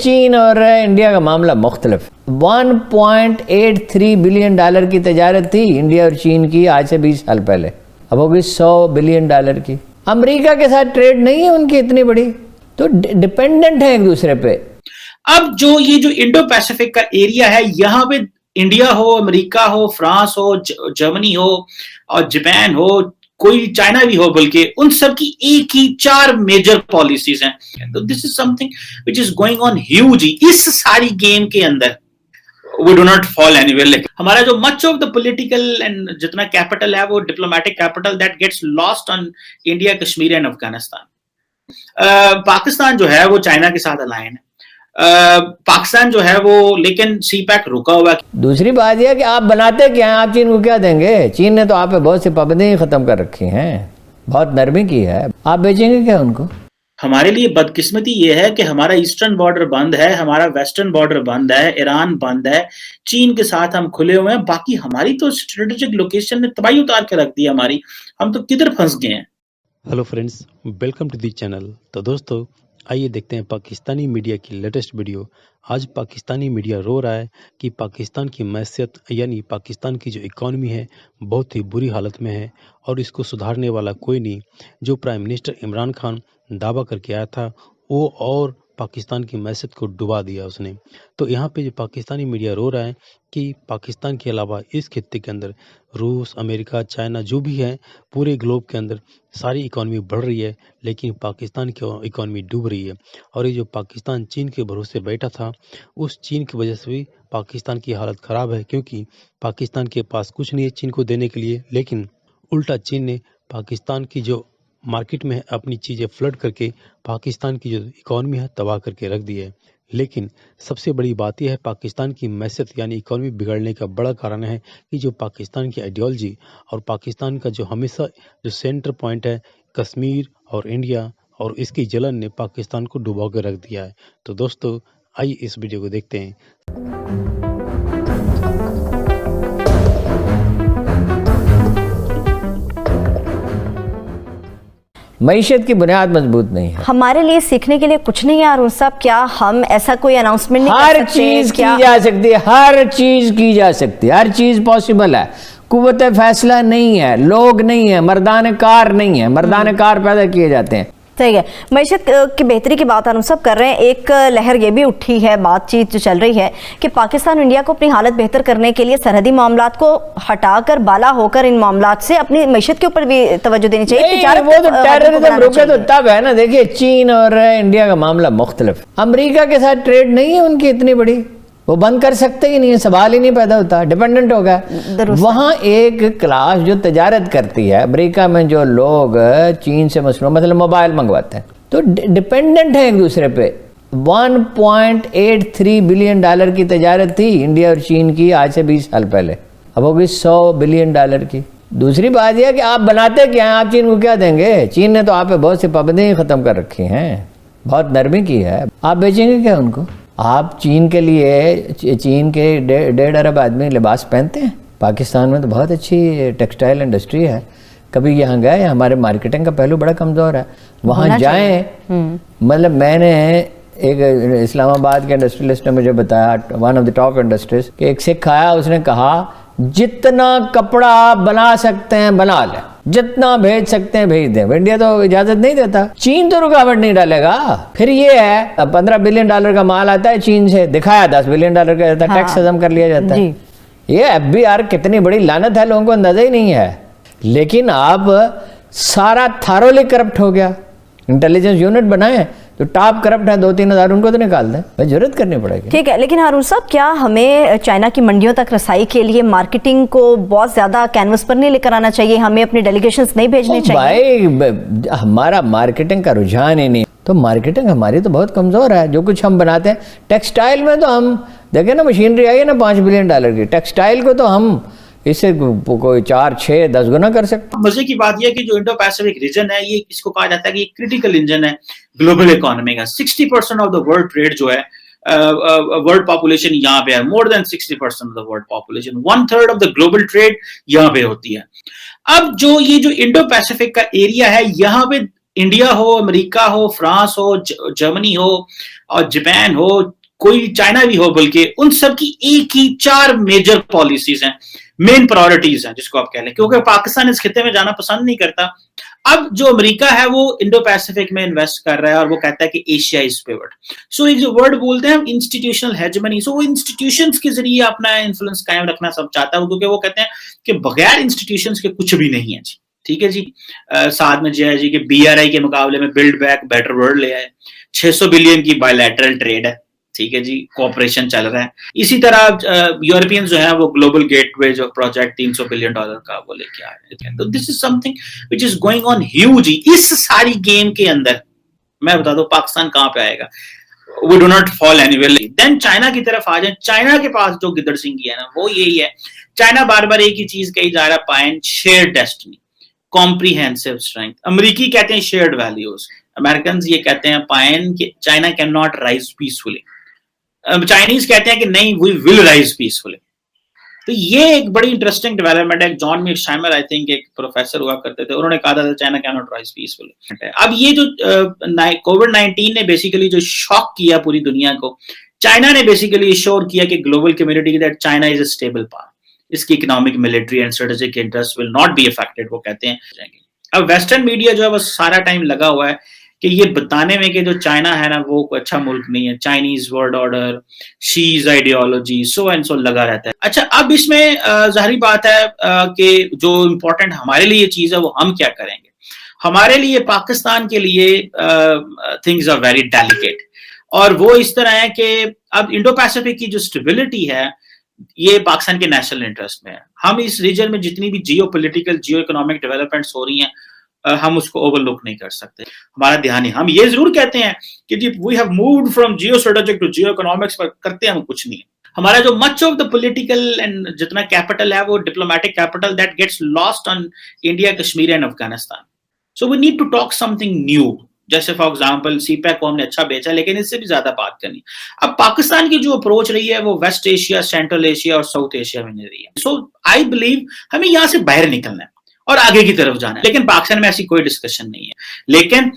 चीन और इंडिया का मामला मुख्तलिफ। 1.83 बिलियन डॉलर की तजारत थी इंडिया और चीन की आज से 20 साल पहले, अब होगी 100 बिलियन डॉलर की। अमेरिका के साथ ट्रेड नहीं है उनकी इतनी बड़ी, तो डिपेंडेंट है एक दूसरे पे। अब जो ये जो इंडो पैसिफिक का एरिया है, यहाँ पे इंडिया हो, अमेरिका हो, फ्रांस हो, जर्मनी हो और जापान हो, कोई चाइना भी हो, बल्कि उन सब की एक ही 4 मेजर पॉलिसीज हैं। तो this is something which is going on huge. इस सारी गेम के अंदर we do not fall anywhere. Like हमारा जो much of the political and जितना कैपिटल है वो diplomatic capital that gets lost on India, Kashmir and Afghanistan. Pakistan जो है वो चाइना के साथ अलाइन है। पाकिस्तान जो है वो लेकिन सी पैक रुका हुआ है। दूसरी बात यह कि आप बनाते क्या हैं, आप चीन को क्या देंगे? चीन ने तो आप पे बहुत सी पाबंदियां खत्म कर रखी हैं, बहुत नरमी की है, आप बेचेंगे क्या उनको? हमारे लिए बदकिस्मती ये है कि हमारा ईस्टर्न बॉर्डर बंद है, हमारा वेस्टर्न बॉर्डर बंद है, ईरान बंद है, चीन के साथ हम खुले हुए हैं, बाकी हमारी तो स्ट्रेटेजिक लोकेशन ने तबाही उतार के रख दी हमारी, हम तो किधर फंस गए हैं। Hello friends, welcome to the channel. तो दोस्तों आइए देखते हैं पाकिस्तानी मीडिया की लेटेस्ट वीडियो। आज पाकिस्तानी मीडिया रो रहा है कि पाकिस्तान की मैसियत यानी पाकिस्तान की जो इकॉनमी है बहुत ही बुरी हालत में है और इसको सुधारने वाला कोई नहीं। जो प्राइम मिनिस्टर इमरान खान दावा करके आया था वो और पाकिस्तान की मैसियत को डुबा दिया उसने। तो यहाँ पे जो पाकिस्तानी मीडिया रो रहा है कि पाकिस्तान के अलावा इस खित्ते के अंदर रूस, अमेरिका, चाइना जो भी है पूरे ग्लोब के अंदर सारी इकॉनमी बढ़ रही है, लेकिन पाकिस्तान की इकॉनमी डूब रही है। और ये जो पाकिस्तान चीन के भरोसे बैठा था, उस चीन की वजह से भी पाकिस्तान की हालत ख़राब है, क्योंकि पाकिस्तान के पास कुछ नहीं है चीन को देने के लिए, लेकिन उल्टा चीन ने पाकिस्तान की जो मार्केट में अपनी चीज़ें फ्लड करके पाकिस्तान की जो इकॉनमी है तबाह करके रख दी है। लेकिन सबसे बड़ी बात यह है पाकिस्तान की मैसियत यानी इकॉनमी बिगड़ने का बड़ा कारण है कि जो पाकिस्तान की आइडियोलॉजी और पाकिस्तान का जो हमेशा जो सेंटर पॉइंट है कश्मीर और इंडिया और इसकी जलन ने पाकिस्तान को डुबा के रख दिया है। तो दोस्तों आइए इस वीडियो को देखते हैं। मईशत की बुनियाद मजबूत नहीं है, हमारे लिए सीखने के लिए कुछ नहीं है। अरुण साहब, क्या हम ऐसा कोई अनाउंसमेंट नहीं कर सकते? हर चीज की जा सकती है, हर चीज की जा सकती है, हर चीज पॉसिबल है। कुव्वत फैसला नहीं है, लोग नहीं है, मर्दान कार नहीं है, मर्दान कार पैदा किए जाते हैं। सही है। मईशत की बेहतरी की बात अरुण साहब कर रहे हैं। एक लहर ये भी उठी है, बातचीत जो चल रही है कि पाकिस्तान इंडिया को अपनी हालत बेहतर करने के लिए सरहदी मामलात को हटाकर बाला होकर इन मामलात से अपनी मईशत के ऊपर भी तवज्जो देनी चाहिए। वो तो टेररिज्म रुके तो तब है ना। देखिए चीन और इंडिया का मामला मुख्तलिफ। अमेरिका के साथ ट्रेड नहीं है उनकी इतनी बड़ी, वो बंद कर सकते ही नहीं है, सवाल ही नहीं पैदा होता, डिपेंडेंट हो गया। वहाँ एक क्लास जो तजारत करती है, अमेरिका में जो लोग चीन से मसरूम मतलब मोबाइल मंगवाते हैं, तो डिपेंडेंट है एक दूसरे पे। 1.83 बिलियन डॉलर की तजारत थी इंडिया और चीन की आज से 20 साल पहले, अब होगी 100 बिलियन डॉलर की। दूसरी बात यह कि आप बनाते क्या हैं, आप चीन को क्या देंगे? चीन ने तो आप पे बहुत सी पाबंदियां खत्म कर रखी हैं, बहुत नरमी की है, आप बेचेंगे क्या उनको? आप चीन के लिए, चीन के 1.5 अरब आदमी लिबास पहनते हैं। पाकिस्तान में तो बहुत अच्छी टेक्सटाइल इंडस्ट्री है, कभी यहाँ गए? हमारे मार्केटिंग का पहलू बड़ा कमज़ोर है, वहाँ जाएं। मतलब मैंने एक इस्लामाबाद के इंडस्ट्रियलिस्ट ने मुझे बताया, one of the top industries, कि एक सिख आया, उसने कहा जितना कपड़ा आप बना सकते हैं बना लें, जितना भेज सकते हैं भेज दें। इंडिया तो इजाजत नहीं देता, चीन तो रुकावट नहीं डालेगा। फिर ये है 15 बिलियन डॉलर का माल आता है चीन से, दिखाया 10 बिलियन डॉलर का जाता है, टैक्स खत्म कर लिया जाता है। ये FBR कितनी बड़ी लानत है, लोगों को अंदाजा ही नहीं है। लेकिन आप सारा थारोली करप्ट हो गया, इंटेलिजेंस यूनिट बनाए तो टॉप करप्ट है, 2-3 हज़ार उनको तो निकाल दें, भाई जरूरत करनी पड़ेगी। ठीक है, लेकिन हारून साहब क्या हमें चाइना की मंडियों तक रसाई के लिए मार्केटिंग को बहुत ज्यादा कैनवस पर नहीं लेकर आना चाहिए? हमें अपने डेलीगेशंस नहीं भेजने चाहिए? भाई हमारा मार्केटिंग का रुझान ही नहीं, तो मार्केटिंग हमारी तो बहुत कमजोर है। जो कुछ हम बनाते हैं टेक्सटाइल में, तो हम देखें ना, मशीनरी आई है ना 5 बिलियन डॉलर की, टेक्सटाइल को तो हम इससे कोई 4, 6, 10 गुना कर सकते। मजे की बात यह है कि जो इंडो पैसिफिक रीजन है, ये इसको कहा जाता है कि क्रिटिकल इंजन है ग्लोबल इकोनॉमी का। 60% ऑफ द वर्ल्ड ट्रेड जो है, वर्ल्ड पॉपुलेशन यहाँ पे है, more than 60% of the world population, 1/3 of the global trade यहाँ पे होती है। अब जो ये जो इंडो पैसिफिक का एरिया है, यहाँ पे इंडिया हो, अमेरिका हो, फ्रांस हो, जर्मनी हो और जापान हो, कोई चाइना भी हो, बल्कि उन सब की एक ही 4 मेजर पॉलिसीज हैं, मेन प्रायोरिटीज हैं जिसको आप कह लें, क्योंकि पाकिस्तान इस खिते में जाना पसंद नहीं करता। अब जो अमेरिका है वो इंडो पैसिफिक में इन्वेस्ट कर रहा है और वो कहता है कि एशिया इज पिवट। सो एक जो वर्ड बोलते हैं इंस्टीट्यूशनल हेजेमनी, सो वो इंस्टीट्यूशंस के जरिए अपना इन्फ्लुएंस कायम रखना सब चाहता है, क्योंकि वो कहते हैं कि बगैर इंस्टीट्यूशंस के कुछ भी नहीं है जी। ठीक है जी। साथ में जो है जी कि BRI के मुकाबले में बिल्ड बैक बेटर वर्ल्ड ले आए, 600 बिलियन की बायलैटरल ट्रेड है, ठीक है जी, कोऑपरेशन चल रहा है। इसी तरह यूरोपियन जो है वो ग्लोबल गेटवे जो प्रोजेक्ट $300 बिलियन का वो लेके आ रहे हैं। तो this is something which is going on huge. इस सारी गेम के अंदर मैं बता दूं पाकिस्तान कहां पे आएगा, we do not fall anywhere। Then China की तरफ आ जाए। चाइना के पास जो गिदड़ सिंह है ना वो यही है, चाइना बार बार एक ही चीज कही जा रहा है, pine share destiny, comprehensive strength. अमेरिकी कहते हैं शेयर्ड वैल्यूज, अमेरिकन ये कहते हैं पाइन कि China can not rise peacefully, Chinese कहते हैं कि नहीं वी विल राइज पीसफुली। तो ये एक बड़ी इंटरेस्टिंग डेवलपमेंट है। जॉन मीरशाइमर आई थिंक एक प्रोफेसर हुआ करते थे, उन्होंने कहा था China can not rise peacefully. अब ये जो कोविड-19 ने बेसिकली जो शॉक किया पूरी दुनिया को, चाइना ने बेसिकली श्योर किया कि global community that China is a stable power, इसकी economic, military and strategic interest will not be affected, वो कहते हैं। अब वेस्टर्न मीडिया जो है वो सारा टाइम लगा हुआ है कि ये बताने में कि जो चाइना है ना वो कोई अच्छा मुल्क नहीं है, Chinese world order, शीज ideology, so and so लगा रहता है। अच्छा, अब इसमें जाहिर बात है कि जो इम्पोर्टेंट हमारे लिए चीज है वो हम क्या करेंगे। हमारे लिए, पाकिस्तान के लिए थिंग्स आर वेरी डेलिकेट, और वो इस तरह है कि अब इंडो पैसिफिक की जो स्टेबिलिटी है ये पाकिस्तान के नेशनल इंटरेस्ट में है। हम इस रीजन में जितनी भी जियो पोलिटिकल, जियो इकोनॉमिक डेवलपमेंट्स हो रही हैं हम उसको ओवरलुक नहीं कर सकते। हमारा ध्यान ही, हम ये जरूर कहते हैं कि जी we have moved from geo strategic to geo economics, पर करते हम कुछ नहीं। हमारा जो much of the political and जितना कैपिटल है वो diplomatic capital that gets lost on India, Kashmir and Afghanistan. So we need to talk something new. जैसे फॉर एग्जांपल CPEC को हमने अच्छा बेचा, लेकिन इससे भी ज्यादा बात करनी। अब पाकिस्तान की जो अप्रोच रही है वो वेस्ट एशिया, सेंट्रल एशिया और साउथ एशिया में रही है। सो आई बिलीव हमें यहां से बाहर निकलना है और आगे की तरफ जाना है, लेकिन पाकिस्तान में ऐसी कोई डिस्कशन नहीं है। लेकिन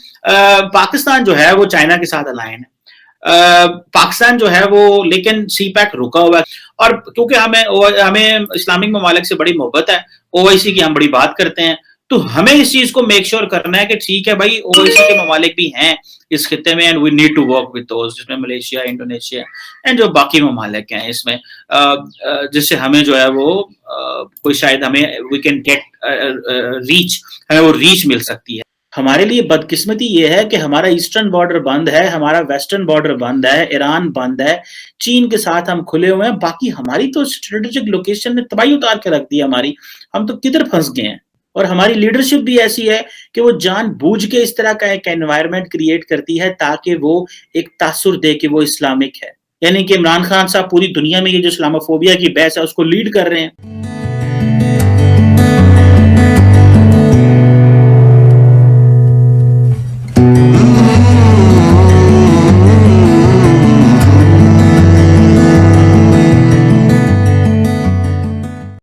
पाकिस्तान जो है वो चाइना के साथ अलाइन है। पाकिस्तान जो है वो, लेकिन CPEC रुका हुआ है, और क्योंकि हमें इस्लामिक ममालिक से बड़ी मोहब्बत है, OIC की हम बड़ी बात करते हैं, तो हमें इस चीज को मेक श्योर करना है कि ठीक है भाई OIC के ममालिक भी हैं इस खिते में, and we need to work with those, जिसमें मलेशिया, इंडोनेशिया एंड जो बाकी ममालिक हैं इसमें, जिससे हमें जो है वो कोई शायद हमें वी कैन गेट रीच, हमें वो रीच मिल सकती है। हमारे लिए बदकिस्मती ये है कि हमारा ईस्टर्न बॉर्डर बंद है, हमारा वेस्टर्न बॉर्डर बंद है, ईरान बंद है, चीन के साथ हम खुले हुए हैं, बाकी हमारी तो स्ट्रेटेजिक लोकेशन ने तबाही उतार के रख दी है हमारी, हम तो किधर फंस गए हैं। और हमारी लीडरशिप भी ऐसी है कि वो जानबूझ के इस तरह का एक एनवायरनमेंट क्रिएट करती है ताकि वो एक तासुर दे कि वो इस्लामिक है। यानी कि इमरान खान साहब पूरी दुनिया में ये जो इस्लामोफोबिया की बहस है उसको लीड कर रहे हैं।